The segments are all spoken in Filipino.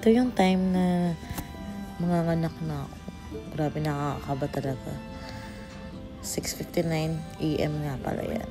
Ito yung time na manganganak na ako. Grabe, nakakakaba talaga. 6:59 AM nga pala yan.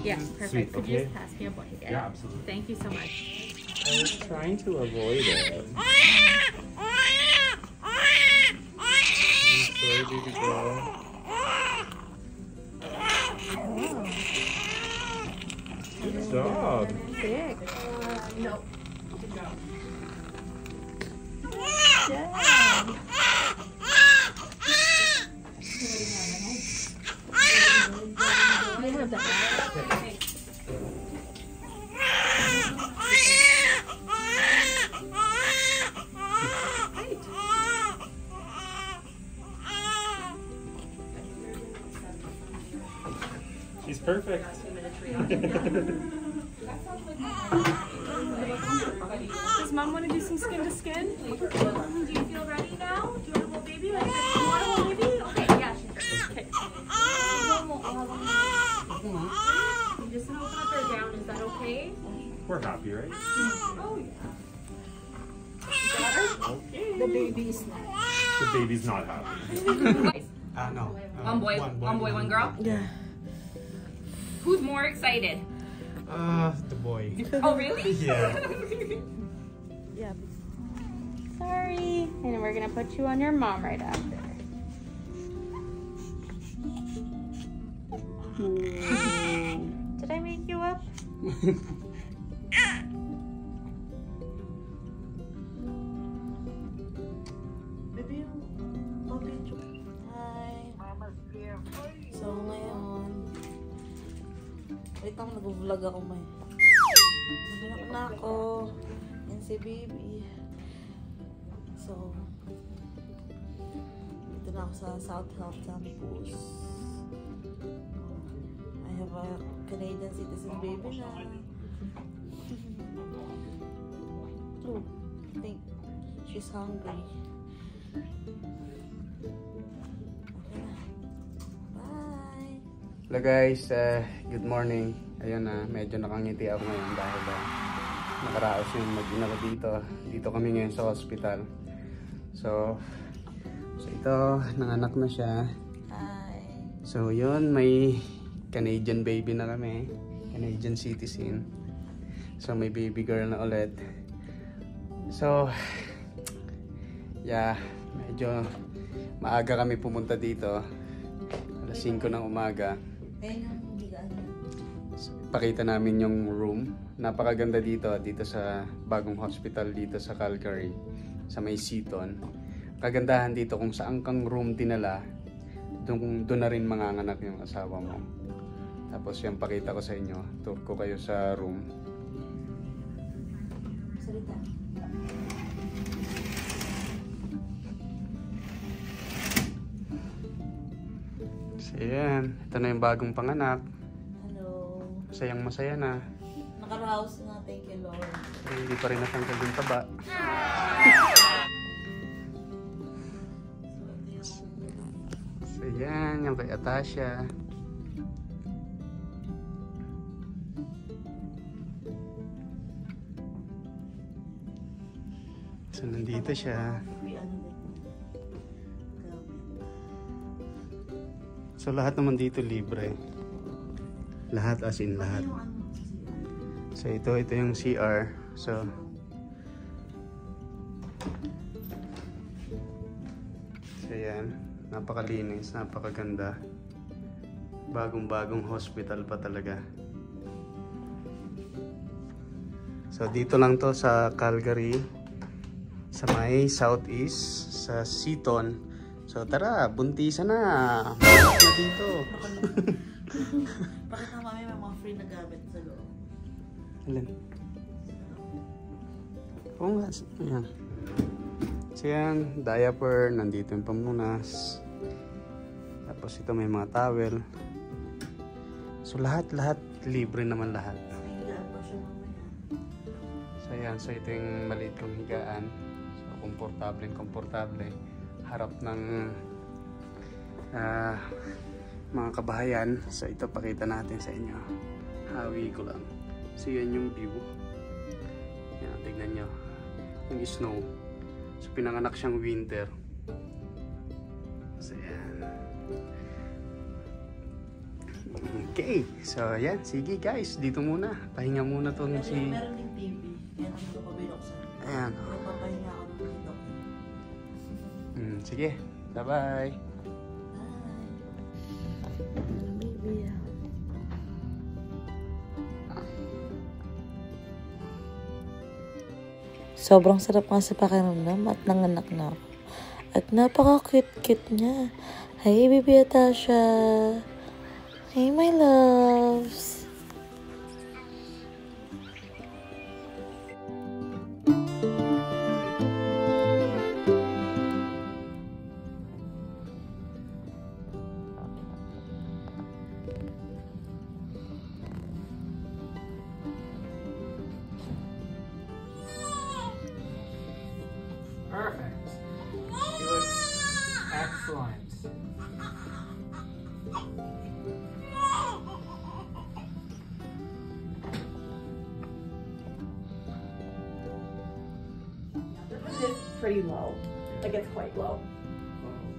Yeah, perfect. Sweet, Could okay. you just pass me a blanket? Yeah, absolutely. Thank you so much. I was trying to avoid it. I'm sorry, baby girl. Good job. Sick. No. Good job. She's perfect. Does mom want to do some skin to skin? Do you feel ready now? Do you want to hold baby? Like, do you want to hold baby? Okay, yeah, she's ready. Okay. You just gonna open up her gown. Is that okay? We're happy, right? Oh yeah. Got her? Okay. The baby is not. The baby's not happy. No. One boy, one girl? Yeah. Who's more excited? The boy. Oh, really? Yeah. Yeah. Sorry. And we're gonna put you on your mom right after. Did I make you up? Baby, yung papicture. Hi. So, ngayon. Wait lang, nag-vlog ako may. Nag-vlog na ako. Yan si baby. So, dito na ako sa South Health Campus. I have a Canadian citizen baby na. Oh, I think she's hungry. Okay na. Bye! Hello guys, good morning. Ayun na, medyo nakangiti ako ngayon dahil nakaraos yung mag-ina ko dito. Dito kami ngayon sa hospital. So ito, nanganak na siya. Hi! So yun, may Canadian baby na kami. Canadian citizen. So may baby girl na ulit. So yeah, medyo maaga kami pumunta dito. Alas 5 ng umaga. Pakita namin yung room. Napakaganda dito sa bagong hospital dito sa Calgary, sa may Seaton. Kagandahan dito kung saan kang room dinala, doon na rin manganganak yung asawa mo. Tapos yan, pakita ko sa inyo. Tour ko kayo sa room. Salita. So yan, ito na yung bagong panganak. Hello. Masayang masaya na. Nakaraos na, thank you Lord. Hindi pa rin natanggal yung taba. So yan, yung kay Atasha. So nandito siya. So lahat naman dito libre. Lahat as in lahat. So ito yung CR. So yan, napakalinis, napakaganda. Bagong-bagong hospital pa talaga. So dito lang to sa Calgary, sa may Southeast, sa Seaton. So tara, buntisan na. Masok na dito. Bakit na mami may mga free na gamit sa loob? Alin? Oo nga. Ayan. So yan, diaper. Nandito yung pamunas. Tapos ito may mga towel. So lahat libre naman lahat. So Ayan, so ito yung maliit kong higaan. So, komportable. Harap ng mga kabahayan. So, ito pakita natin sa inyo. Hawi ko lang. So, yan yung view. Ayan, tignan nyo. Yung snow. So, pinanganak siyang winter. So, yan. Okay. So, yan. Sige guys, dito muna. Pahinga muna to si... Meron din TV. Yan ang ito pabinoksan. Ayan. Pero papahinga ako ng dito. Sige. Bye-bye. Baby. Sobrang sarap nga sa pakiramdam at nanganak na ako. At napaka-cute-cute niya. Hi, baby Atasha. Hey, my loves. Perfect. She looks excellent. This is pretty low. Like it's quite low.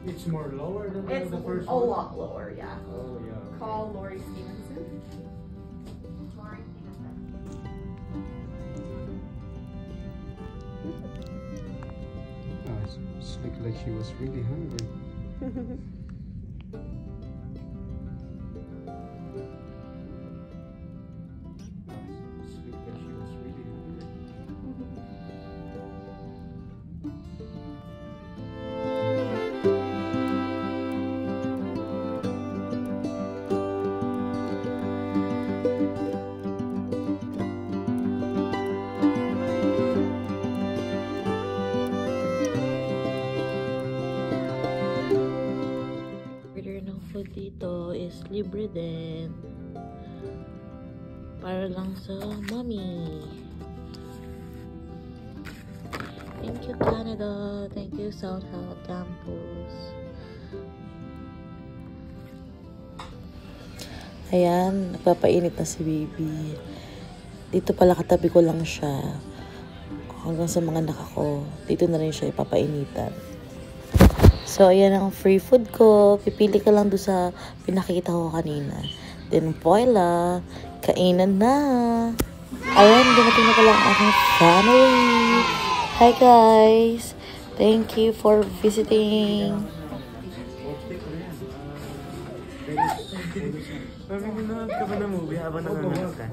It's more lower than It's the first a one? lot lower, yeah. Oh, yeah. Call Lori Stevenson. It looked like she was really hungry. It looked like she was really hungry. Order ng food dito is libre din. Para lang sa mommy. Thank you, Canada. Thank you, South Health Campus. Ayan, nagpapainit na si baby. Dito pala katabi ko lang siya. Hanggang sa mga anak ko. Dito na rin siya ipapainitan. So, ayan ang free food ko. Pipili ka lang doon sa pinakita ko kanina. Then, voila, kainan na. Ayan, dumating na pala ang aking family. Hi, guys. Thank you for visiting. Nanonood ka ba ng movie habang nanonood ka?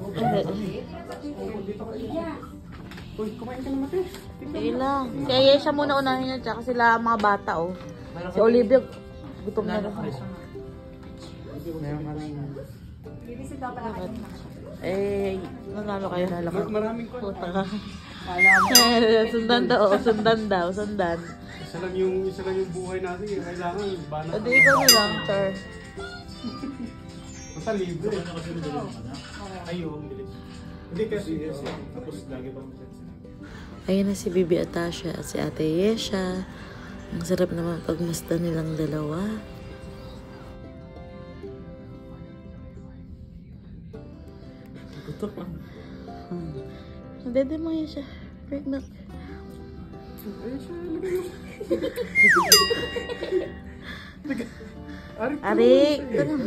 Uy, kumain ka na mati. Sige lang. Si Ayesha muna unahin niya, tsaka sila mga bata, oh. Si Olivia, gutom na rin. Eh, nanalo kayo na lang. Maraming ko. Sundan daw, sundan. Isa lang yung buhay natin. Kailangan banat. O, di ikaw na lang, sir. Basta libre. Ayun, bilis. Hindi kasi, tapos lagi pa Ayan na si Bibi Atasha at si Ate Yesha. Ang sarap naman pagmasdan nilang dalawa. Dede mo Yesha. Break milk. Arik! Ito na.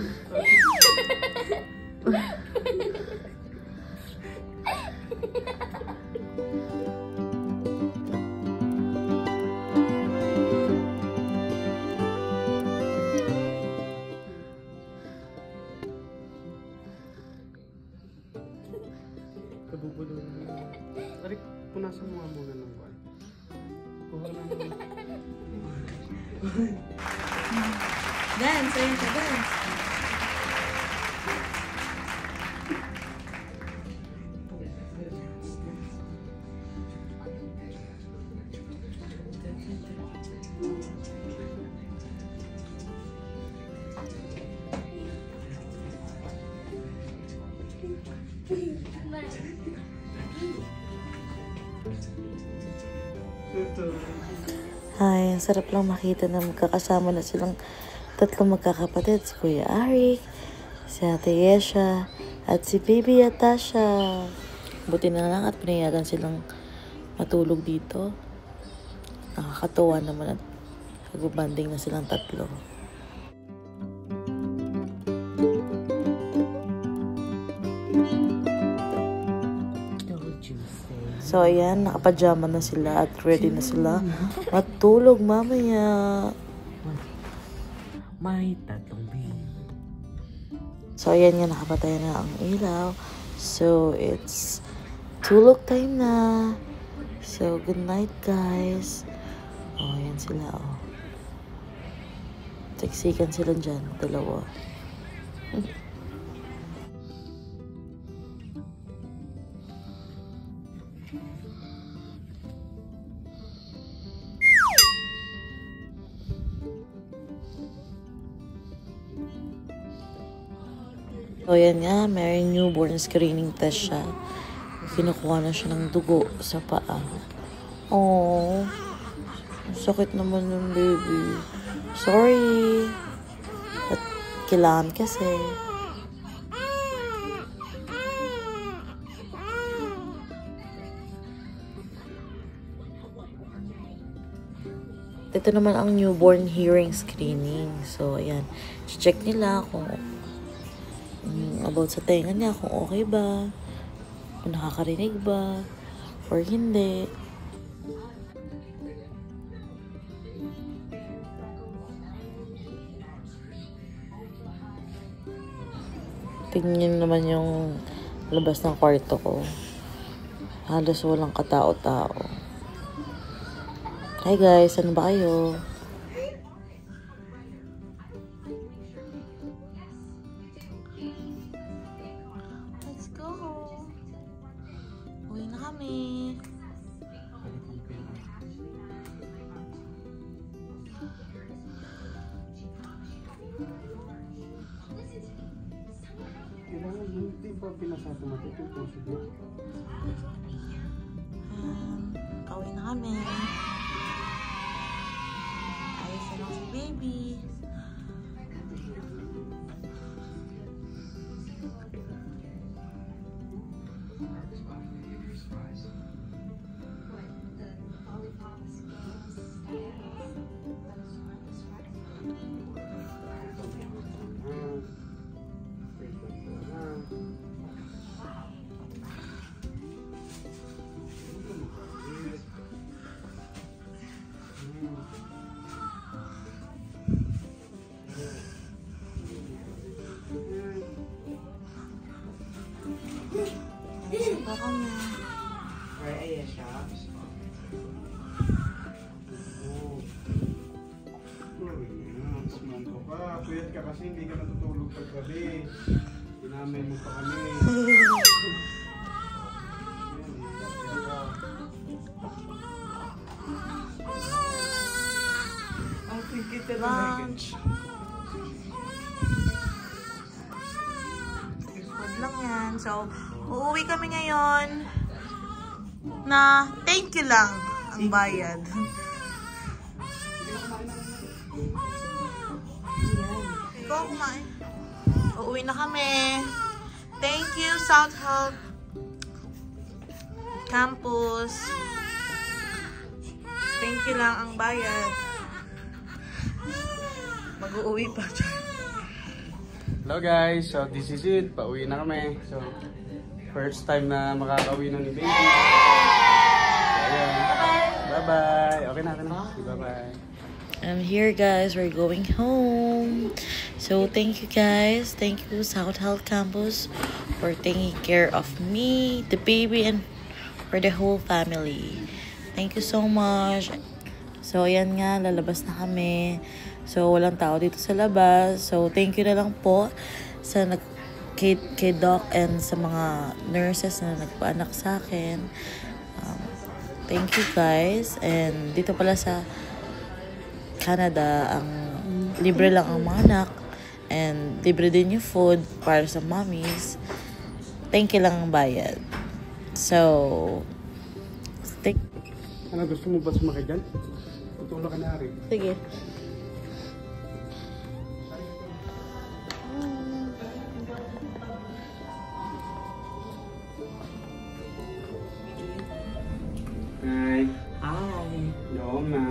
Kabubulo na. Arik, punasan mo nga muna ng buwan. Kuha na mo. Dance! Ayun siya, dance! Ay, ang sarap lang makita na magkakasama na silang tatlong magkakapatid. Si Kuya Arik, si Ate Yesha, at si Baby Atasha. Buti na lang at pinayagan silang matulog dito. Nakakatuwa naman at nagbabanding na silang tatlo. So, ayan, nakapajama na sila at ready na sila matulog mamaya. May tatlong baby. So, ayan nga, nakapatay na ang ilaw. So, it's tulog time na. So, good night, guys. Oh, ayan sila, oh. Siksikan sila dyan, dalawa. So, yan nga, may newborn screening test siya. Kinukuha na siya ng dugo sa paa. Oh, sakit naman yung baby. Sorry. But kailangan kasi. Ito naman ang newborn hearing screening. So, ayan. Check nila kung about sa tenga niya, kung okay ba, kung nakakarinig ba, or hindi. Tingnan naman yung labas ng kwarto ko. Halos walang katao-tao. Hi guys, ano ba kayo? Let's go. Uwi na kami. Kailangan hindi pa pinasatomatik yung procedure. Uwi na kami. Ayos na lang si baby. Ayos na kami. Ay, siya. Manto ka. Puyat ka kasi hindi ka natutulog paggabi. Inamin mo pa kami. Ang tigit na Lunch. Food lang yan. So, uuwi kami ngayon na thank you lang ang bayad. Ikaw kumain. Uuwi na kami. Thank you, South Health Campus. Thank you lang ang bayad. Mag-uuwi pa dyan. Hello guys, so this is it. Pauwi na kami. So, first time na makakauwi na ni baby. Ayan. Bye-bye. Okay na. Bye-bye. And here guys, we're going home. So thank you guys. Thank you South Health Campus for taking care of me, the baby, and for the whole family. Thank you so much. So ayan nga, lalabas na kami. So walang tao dito sa labas. So thank you na lang po sa kay Doc and sa mga nurses na nagpaanak sa akin. Thank you guys. And dito pala sa Canada, ang libre lang ang mga anak and libre din yung food para sa mommies. Thank you lang ang bayad. So, Ano, gusto mo ba sumakay dyan? Tutulak ka na rin. Sige. Hi. Hi. Doon na.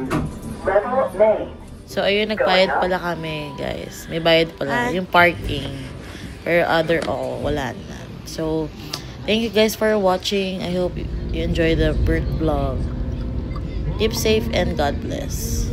So, ayun, nagbayad pala kami, guys. May bayad pala. Yung parking. Pero other all, wala na. So, thank you guys for watching. I hope you enjoy the bird vlog. Keep safe and God bless.